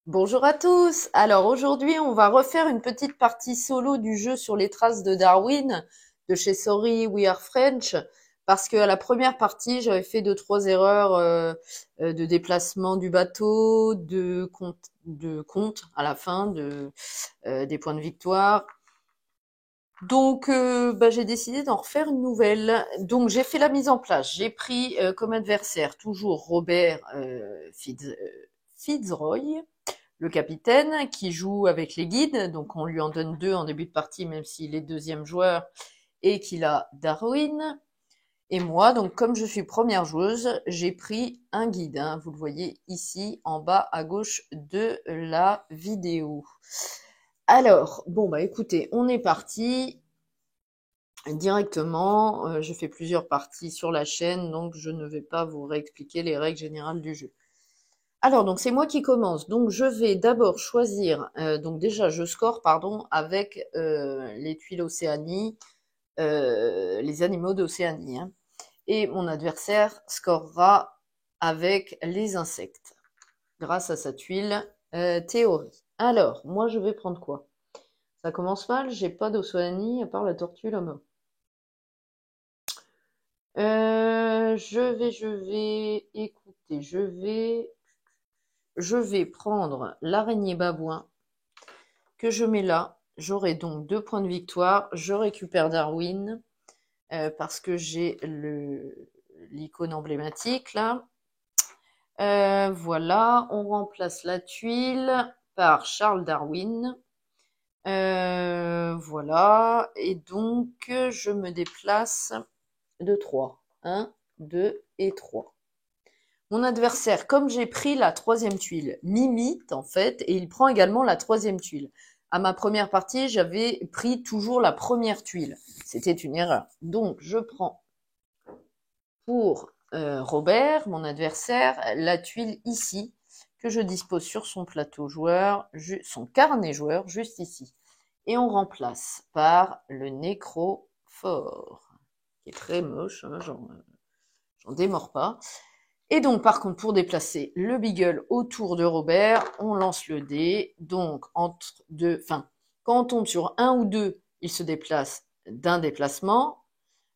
Bonjour à tous. Alors aujourd'hui, on va refaire une petite partie solo du jeu sur les traces de Darwin de chez Sorry We Are French parce que à la première partie, j'avais fait deux trois erreurs de déplacement du bateau, de compte à la fin des points de victoire. Donc j'ai décidé d'en refaire une nouvelle. Donc j'ai fait la mise en place. J'ai pris comme adversaire toujours Robert Fitzroy, le capitaine, qui joue avec les guides, donc on lui en donne deux en début de partie, même s'il est deuxième joueur et qu'il a Darwin. Et moi, donc comme je suis première joueuse, j'ai pris un guide, hein, vous le voyez ici en bas à gauche de la vidéo. Alors, bon bah écoutez, on est parti directement. Je fais plusieurs parties sur la chaîne, donc je ne vais pas vous réexpliquer les règles générales du jeu. Alors, donc c'est moi qui commence. Donc je vais d'abord choisir, donc déjà je score, pardon, avec les tuiles Océanie, les animaux d'Océanie, hein. Et mon adversaire scorera avec les insectes, grâce à sa tuile théorie. Alors, moi je vais prendre quoi? Ça commence mal, j'ai pas d'Océanie à part la tortue là-bas. Écoutez, je vais prendre l'araignée babouin que je mets là. J'aurai donc 2 points de victoire. Je récupère Darwin parce que j'ai l'icône emblématique là. Voilà, on remplace la tuile par Charles Darwin. Voilà, et donc je me déplace de 3. 1, 2 et 3. Mon adversaire, comme j'ai pris la troisième tuile, m'imite en fait, et il prend également la troisième tuile. À ma première partie, j'avais pris toujours la première tuile. C'était une erreur. Donc, je prends pour Robert, mon adversaire, la tuile ici, que je dispose sur son plateau joueur, son carnet joueur, juste ici. Et on remplace par le nécrophore, qui est très moche, hein, j'en démords pas. Et donc, par contre, pour déplacer le beagle autour de Robert, on lance le dé. Donc, quand on tombe sur un ou deux, il se déplace d'un déplacement.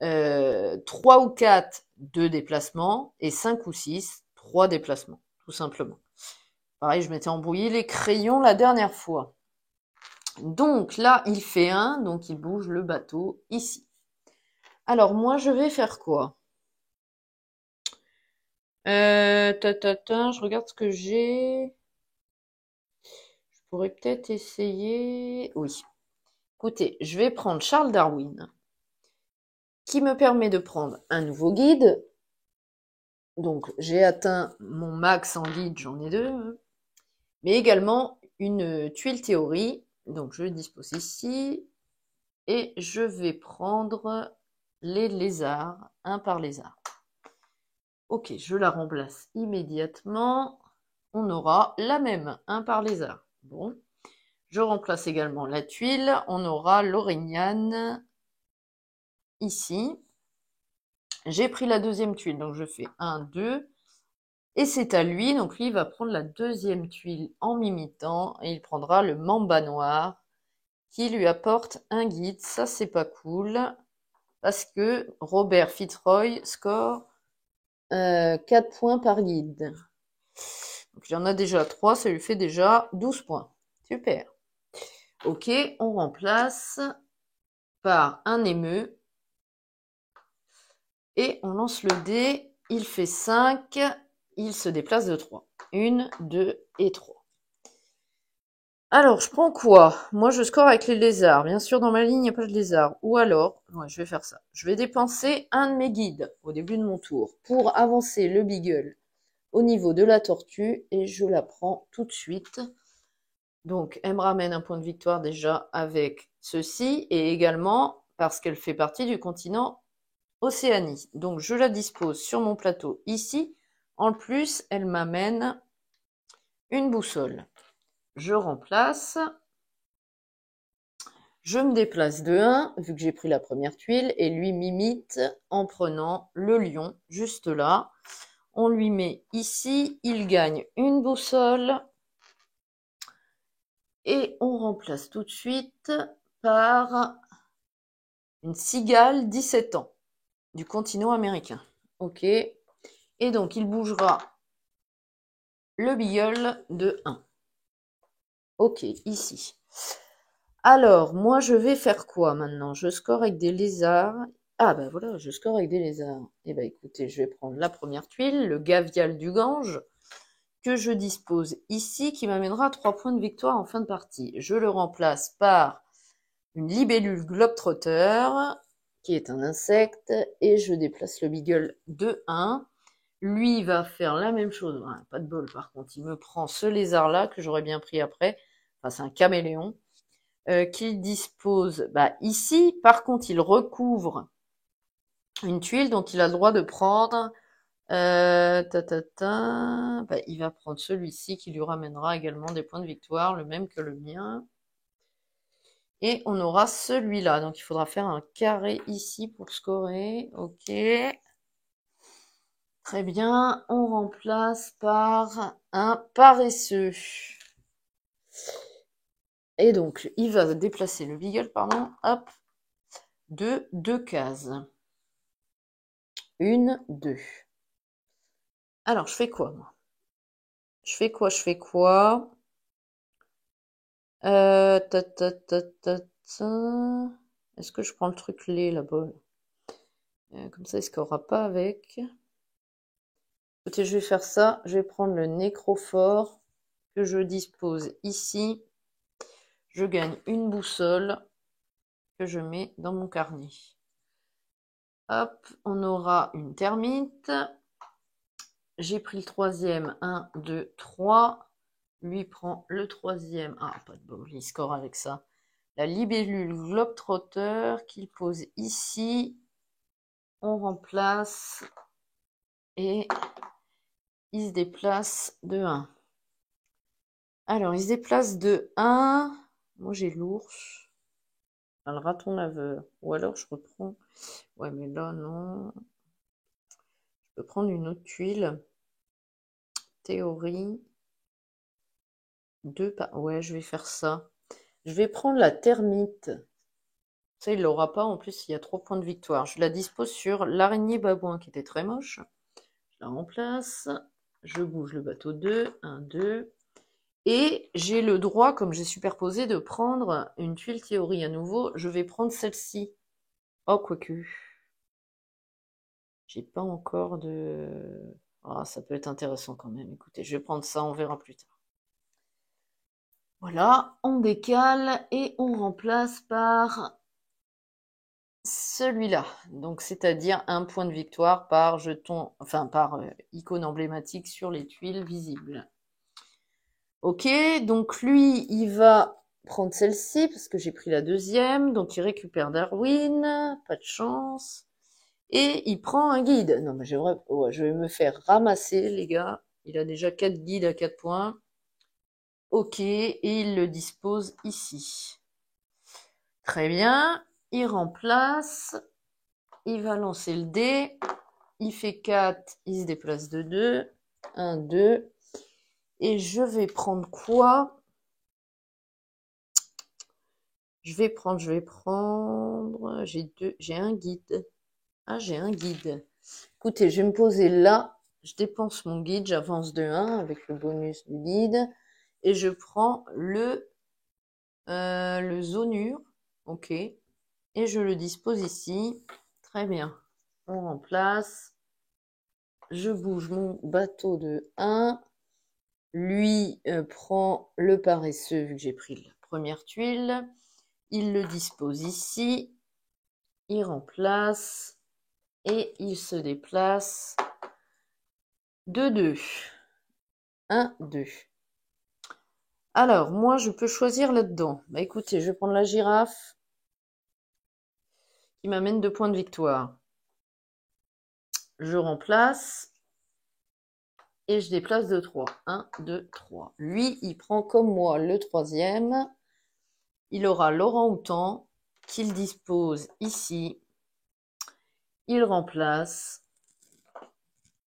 3 ou 4, 2 déplacements. Et 5 ou 6, 3 déplacements, tout simplement. Pareil, je m'étais embrouillé les crayons la dernière fois. Donc là, il fait 1, donc il bouge le bateau ici. Alors, moi, je vais faire quoi? Je regarde ce que j'ai. Je pourrais peut-être essayer. Oui. Écoutez, je vais prendre Charles Darwin, qui me permet de prendre un nouveau guide. Donc, j'ai atteint mon max en guide, j'en ai 2, hein. Mais également une tuile théorie. Donc, je le dispose ici. Et je vais prendre les lézards, un par lézard. Ok, je la remplace immédiatement. On aura la même, un par lézard. Bon. Je remplace également la tuile. On aura l'orignane ici. J'ai pris la deuxième tuile, donc je fais 1, 2. Et c'est à lui, donc lui il va prendre la deuxième tuile en m'imitant. Et il prendra le mamba noir qui lui apporte un guide. Ça, c'est pas cool. Parce que Robert Fitzroy score 4 points par guide. Donc il y en a déjà 3, ça lui fait déjà 12 points. Super. Ok, on remplace par un émeu. Et on lance le dé. Il fait 5. Il se déplace de 3. 1, 2 et 3. Alors, je prends quoi? Moi, je score avec les lézards. Bien sûr, dans ma ligne, il n'y a pas de lézard. Ou alors, ouais, je vais faire ça. Je vais dépenser un de mes guides au début de mon tour pour avancer le beagle au niveau de la tortue et je la prends tout de suite. Donc, elle me ramène un point de victoire déjà avec ceci et également parce qu'elle fait partie du continent Océanie. Donc, je la dispose sur mon plateau ici. En plus, elle m'amène une boussole. Je remplace. Je me déplace de 1, vu que j'ai pris la première tuile, et lui m'imite en prenant le lion, juste là. On lui met ici, il gagne une boussole. Et on remplace tout de suite par une cigale 17 ans du continent américain. Ok. Et donc, il bougera le beagle de 1. Ok, ici. Alors, moi, je vais faire quoi maintenant? Je score avec des lézards. Ah, ben voilà, je score avec des lézards. Eh ben, écoutez, je vais prendre la première tuile, le gavial du Gange, que je dispose ici, qui m'amènera 3 points de victoire en fin de partie. Je le remplace par une libellule globetrotter, qui est un insecte, et je déplace le beagle de 1. Lui va faire la même chose. Ouais, pas de bol, par contre, il me prend ce lézard-là, que j'aurais bien pris après. Enfin, c'est un caméléon. Qu'il dispose ici. Par contre, il recouvre une tuile, donc il a le droit de prendre il va prendre celui-ci qui lui ramènera également des points de victoire, le même que le mien. Et on aura celui-là. Donc il faudra faire un carré ici pour scorer. Ok. Très bien. On remplace par un paresseux. Et donc, il va déplacer le beagle, pardon, hop, de 2 cases. 1, 2. Alors, je fais quoi, moi? Je fais quoi? Est-ce que je prends le truc lait là-bas? Comme ça, il ne scorera pas avec. Écoutez, je vais faire ça. Je vais prendre le nécrophore que je dispose ici. Je gagne une boussole que je mets dans mon carnet. Hop, on aura une termite. J'ai pris le troisième. 1, 2, 3. Lui prend le troisième. Ah, pas de bol, il score avec ça. La libellule globetrotter qu'il pose ici. On remplace. Et il se déplace de 1. Alors, il se déplace de 1. Moi, j'ai l'ours. Le raton laveur. Ou alors, je reprends. Ouais, mais là, non. Je peux prendre une autre tuile. Théorie. 2 pas. Ouais, je vais faire ça. Je vais prendre la termite. Ça, il l'aura pas. En plus, il y a 3 points de victoire. Je la dispose sur l'araignée babouin, qui était très moche. Je la remplace. Je bouge le bateau 2. 1, 2. Et j'ai le droit, comme j'ai superposé, de prendre une tuile théorie à nouveau. Je vais prendre celle-ci. Oh, quoique. J'ai pas encore de... Ah, ça peut être intéressant quand même. Écoutez, je vais prendre ça, on verra plus tard. Voilà, on décale et on remplace par celui-là. Donc, c'est-à-dire un point de victoire par jeton, enfin par icône emblématique sur les tuiles visibles. Ok, donc lui, il va prendre celle-ci parce que j'ai pris la deuxième. Donc, il récupère Darwin, pas de chance. Et il prend un guide. Non, mais ouais, je vais me faire ramasser, les gars. Il a déjà 4 guides à 4 points. Ok, et il le dispose ici. Très bien. Il remplace. Il va lancer le dé. Il fait 4. Il se déplace de 2. 1, 2. Et je vais prendre quoi? Je vais prendre. J'ai un guide. Ah, j'ai un guide. Écoutez, je vais me poser là. Je dépense mon guide. J'avance de 1 avec le bonus du guide. Et je prends le zonure. Ok. Et je le dispose ici. Très bien. On remplace. Je bouge mon bateau de 1. Lui prend le paresseux vu que j'ai pris la première tuile. Il le dispose ici. Il remplace. Et il se déplace de 2. 1, 2. Alors, moi, je peux choisir là-dedans. Bah écoutez, je vais prendre la girafe qui m'amène 2 points de victoire. Je remplace. Et je déplace de 3. 1, 2, 3. Lui, il prend comme moi le troisième. Il aura l'orang-outan qu'il dispose ici. Il remplace.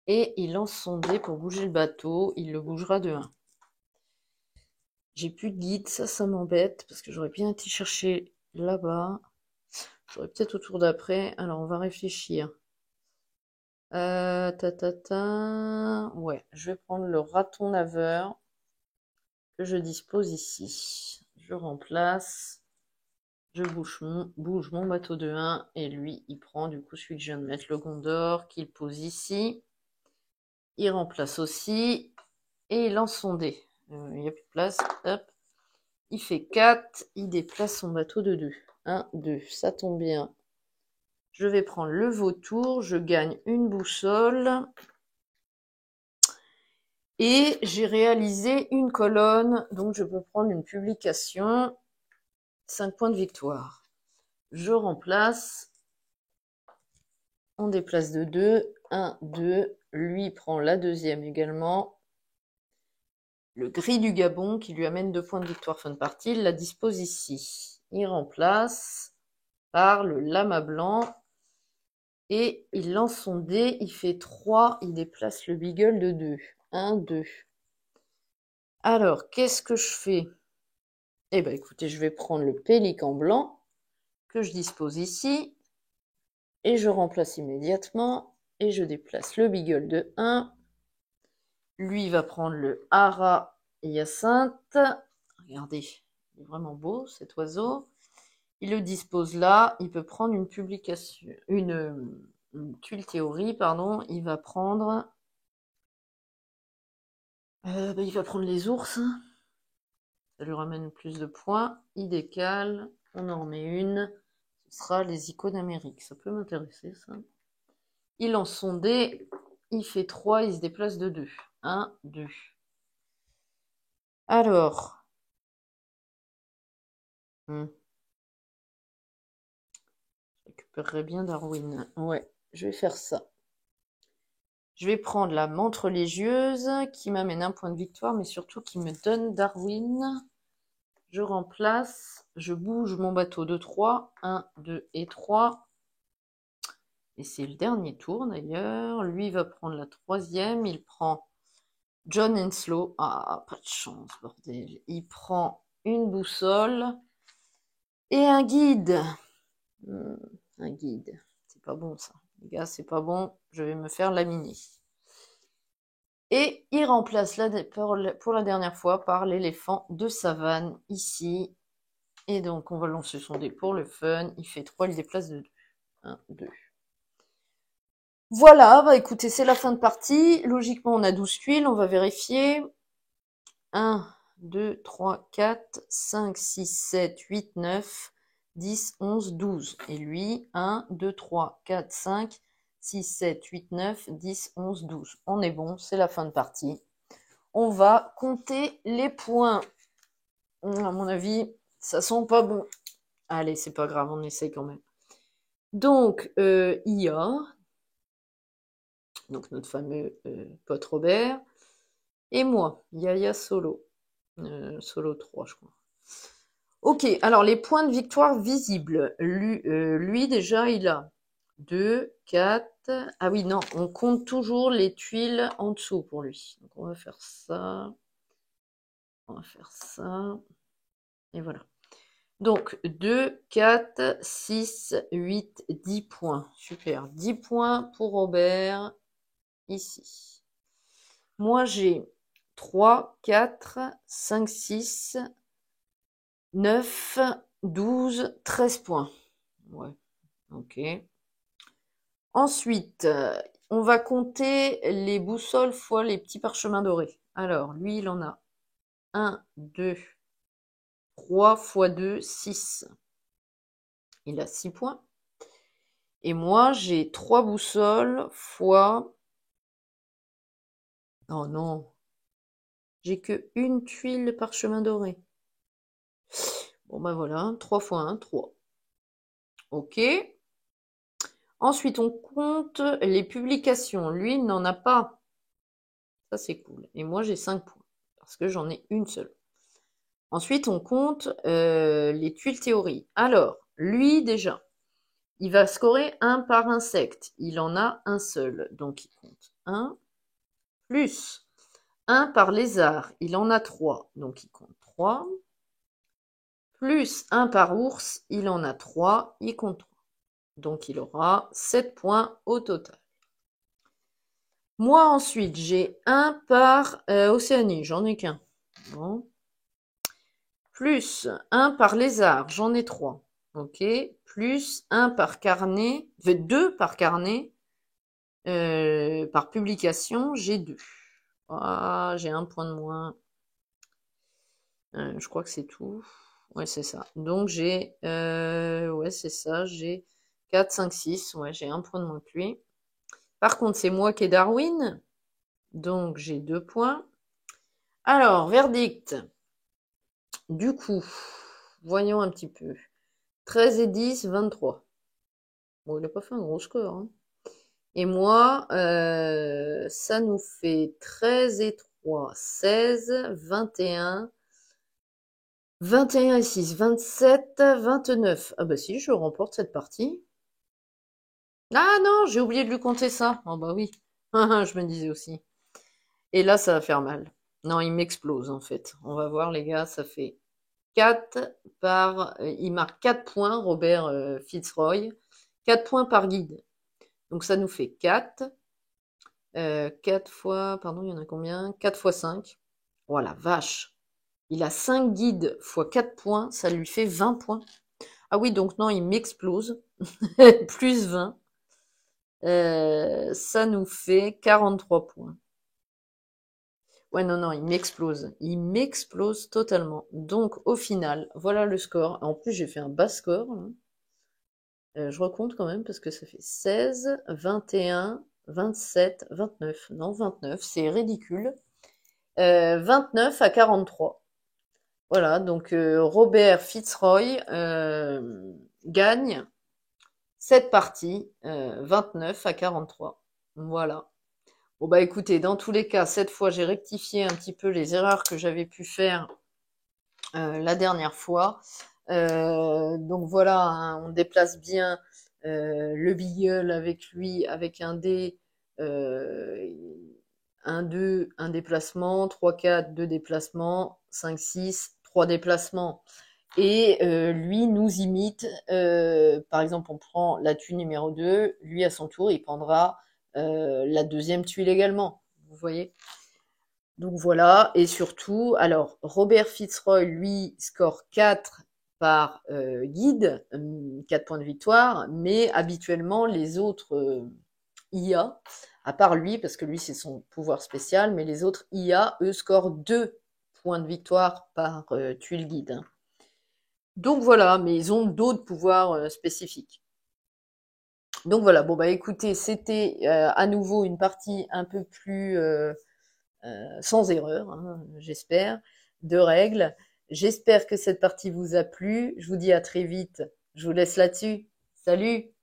Et il lance son dé pour bouger le bateau. Il le bougera de 1. J'ai plus de guide, ça m'embête, parce que j'aurais bien été chercher là-bas. J'aurais peut-être au tour d'après. Alors, on va réfléchir. Ouais, je vais prendre le raton laveur que je dispose ici. Je remplace. Je bouge mon bateau de 1 et lui, il prend du coup celui que je viens de mettre, le Gondor, qu'il pose ici. Il remplace aussi et il lance son dé. Il n'y a plus de place. Hop. Il fait 4. Il déplace son bateau de 2. 1, 2. Ça tombe bien. Je vais prendre le vautour. Je gagne une boussole. Et j'ai réalisé une colonne. Donc je peux prendre une publication. 5 points de victoire. Je remplace. On déplace de 2. 1, 2. Lui prend la deuxième également. Le gris du Gabon qui lui amène 2 points de victoire fin de partie. Il la dispose ici. Il remplace par le lama blanc. Et il lance son dé. Il fait 3. Il déplace le beagle de 2. 1, 2. Alors, qu'est-ce que je fais? Eh bien, écoutez, je vais prendre le pélican blanc que je dispose ici. Et je remplace immédiatement. Et je déplace le beagle de 1. Lui va prendre le hara hyacinthe. Regardez, il est vraiment beau cet oiseau. Il le dispose là. Il peut prendre une publication, une tuile théorie, pardon. Il va prendre, il va prendre les ours. Ça lui ramène plus de points. Il décale. On en remet une. Ce sera les icônes Amérique. Ça peut m'intéresser, ça. Il lance son dé. Il fait 3. Il se déplace de 2. 1, 2. Alors. Je récupérerai bien Darwin. Ouais, je vais faire ça. Je vais prendre la menthe religieuse qui m'amène un point de victoire, mais surtout qui me donne Darwin. Je remplace. Je bouge mon bateau de 3. 1, 2 et 3. Et c'est le dernier tour d'ailleurs. Lui va prendre la troisième. Il prend John Henslow. Ah, pas de chance, bordel. Il prend une boussole et un guide. Un guide. C'est pas bon ça. Les gars, c'est pas bon. Je vais me faire laminer. Et il remplace pour la dernière fois par l'éléphant de savane ici. Et donc, on va lancer son dé pour le fun. Il fait 3, il déplace de 2. 1, 2. Voilà, bah écoutez, c'est la fin de partie. Logiquement, on a 12 tuiles, on va vérifier. 1, 2, 3, 4, 5, 6, 7, 8, 9, 10, 11, 12. Et lui, 1, 2, 3, 4, 5, 6, 7, 8, 9, 10, 11, 12. On est bon, c'est la fin de partie. On va compter les points. À mon avis, ça sent pas bon. Allez, c'est pas grave, on essaye quand même. Donc, IA, donc notre fameux pote Robert, et moi, Yaya Solo. Solo 3, je crois. Ok, alors les points de victoire visibles. Lui déjà, il a 2, 4. Ah oui, non, on compte toujours les tuiles en dessous pour lui. Donc on va faire ça. On va faire ça. Et voilà. Donc 2, 4, 6, 8, 10 points. Super. 10 points pour Robert ici. Moi j'ai 3, 4, 5, 6, 9, 12, 13 points. Ouais, ok. Ensuite, on va compter les boussoles fois les petits parchemins dorés. Alors, lui, il en a 1, 2, 3 fois 2, 6. Il a 6 points. Et moi, j'ai 3 boussoles fois... Oh non. J'ai que une tuile parchemin doré. Bon, ben voilà. 3 fois 1, 3. Ok. Ensuite, on compte les publications. Lui, il n'en a pas. Ça, c'est cool. Et moi, j'ai 5 points. Parce que j'en ai une seule. Ensuite, on compte les tuiles théorie. Alors, lui, déjà, il va scorer 1 par insecte. Il en a un seul. Donc, il compte 1. Plus 1 par lézard. Il en a 3. Donc, il compte 3. Plus 1 par ours, il en a 3, il compte 3. Donc il aura 7 points au total. Moi ensuite, j'ai 1 par Océanie, j'en ai qu'un. Bon. Plus 1 par lézard, j'en ai 3. Ok. Plus 1 par carnet, 2 par carnet. Par publication, j'ai 2. Ah, j'ai 1 point de moins. Je crois que c'est tout. Ouais, c'est ça. Donc j'ai, ouais, c'est ça, j'ai 4, 5, 6. Ouais, j'ai 1 point de moins que lui. Par contre, c'est moi qui ai Darwin. Donc j'ai 2 points. Alors, verdict. Du coup, voyons un petit peu. 13 et 10, 23. Bon, il n'a pas fait un gros score, hein. Et moi, ça nous fait 13 et 3, 16, 21, 21 et 6, 27, 29. Ah bah si, je remporte cette partie. Ah non, j'ai oublié de lui compter ça. Oh bah oui, je me disais aussi. Et là, ça va faire mal. Non, il m'explose en fait. On va voir les gars, ça fait 4 par... il marque 4 points, Robert Fitzroy. 4 points par guide. Donc ça nous fait 4. 4 fois... Pardon, il y en a combien? 4 fois 5. Voilà, vache. Il a 5 guides fois 4 points, ça lui fait 20 points. Ah oui, donc non, il m'explose. Plus 20. Ça nous fait 43 points. Ouais, non, non, il m'explose. Il m'explose totalement. Donc, au final, voilà le score. En plus, j'ai fait un bas score, hein. Je recompte quand même parce que ça fait 16, 21, 27, 29. Non, 29, c'est ridicule. 29 à 43. Voilà, donc Robert Fitzroy gagne cette partie, 29 à 43. Voilà. Bon bah écoutez, dans tous les cas, cette fois j'ai rectifié un petit peu les erreurs que j'avais pu faire la dernière fois. Donc voilà, hein, on déplace bien le Beagle avec lui, avec un dé, 1, 2, un déplacement, 3, 4, 2 déplacements, 5, 6, 3 déplacements. Et lui nous imite, par exemple, on prend la tuile numéro 2, lui à son tour, il prendra la deuxième tuile également. Vous voyez? Donc voilà, et surtout, alors Robert Fitzroy, lui, score 4 par guide, 4 points de victoire, mais habituellement les autres IA, à part lui, parce que lui c'est son pouvoir spécial, mais les autres IA, eux, scorent 2 points de victoire par tuile guide, hein. Donc voilà, mais ils ont d'autres pouvoirs spécifiques. Donc voilà, bon bah écoutez, c'était à nouveau une partie un peu plus sans erreur, hein, j'espère, de règles. J'espère que cette partie vous a plu. Je vous dis à très vite. Je vous laisse là-dessus. Salut!